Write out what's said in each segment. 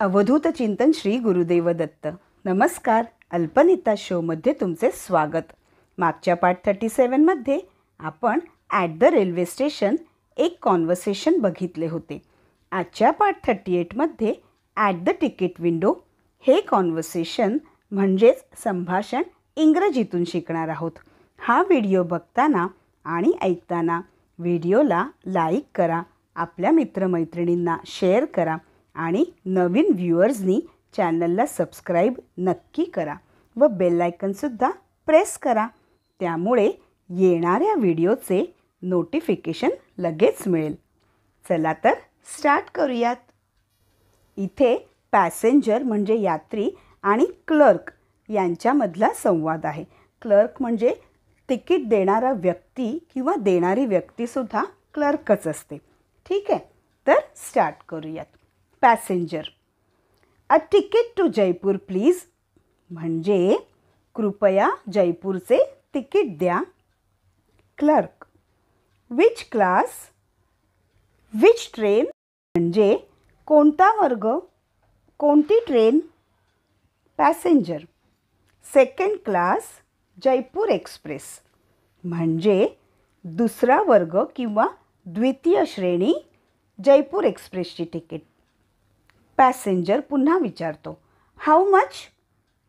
अवधूत चिंतन श्री गुरुदेव दत्त. नमस्कार. अल्पनिता शोमध्ये तुमचे स्वागत. मागच्या पार्ट 37मध्ये आपण ॲट द रेल्वे स्टेशन एक कॉन्व्हर्सेशन बघितले होते. आजच्या पार्ट 38मध्ये ॲट द तिकीट विंडो हे कॉन्व्हर्सेशन म्हणजेच संभाषण इंग्रजीतून शिकणार आहोत. हा व्हिडिओ बघताना आणि ऐकताना व्हिडिओला लाईक करा, आपल्या मित्रमैत्रिणींना शेअर करा आणि नवीन व्ह्युअर्सनी चॅनलला सबस्क्राईब नक्की करा व बेल आयकनसुद्धा प्रेस करा. त्यामुळे येणाऱ्या व्हिडिओचे नोटिफिकेशन लगेच मिळेल. चला तर स्टार्ट करूयात. इथे पॅसेंजर म्हणजे यात्री आणि क्लर्क यांच्यामधला संवाद आहे. क्लर्क म्हणजे तिकीट देणारा व्यक्ती किंवा देणारी व्यक्तीसुद्धा क्लर्कच असते. ठीक आहे, तर स्टार्ट करूयात. Passenger: a ticket to Jaipur please. म्हणजे कृपया जयपूरचे तिकीट द्या. Clerk: which class? Which train? म्हणजे कोणता वर्ग, कोणती ट्रेन? Passenger: second class Jaipur express. म्हणजे दुसरा वर्ग किंवा द्वितीय श्रेणी जयपूर एक्सप्रेसची तिकीट. पॅसेंजर पुन्हा विचारतो, हाऊ मच?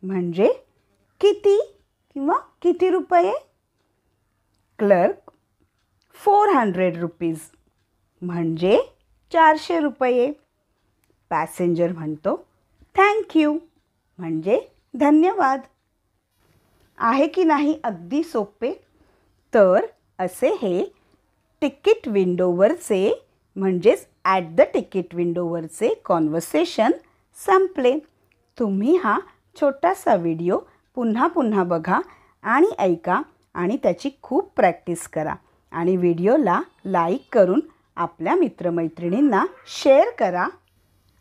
म्हणजे किती किंवा किती रुपये? Clerk: 400 rupees. म्हणजे 400 रुपये. पॅसेंजर म्हणतो, थँक्यू. म्हणजे धन्यवाद. आहे की नाही अगदी सोपे? तर असे हे तिकीट विंडोवरचे म्हणजेच ॲट द तिकीट विंडोवरचे कॉन्व्हर्सेशन संपले. तुम्ही हा छोटासा व्हिडिओ पुन्हा पुन्हा बघा आणि ऐका आणि त्याची खूप प्रॅक्टिस करा आणि व्हिडिओला लाईक करून आपल्या मित्रमैत्रिणींना शेअर करा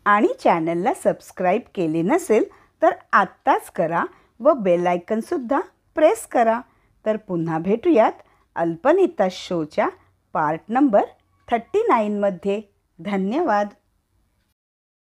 आणि चॅनलला सबस्क्राईब केले नसेल तर आत्ताच करा व बेल आयकनसुद्धा प्रेस करा. तर पुन्हा भेटूयात अल्पनिता शोच्या पार्ट नंबर 39मध्ये. धन्यवाद.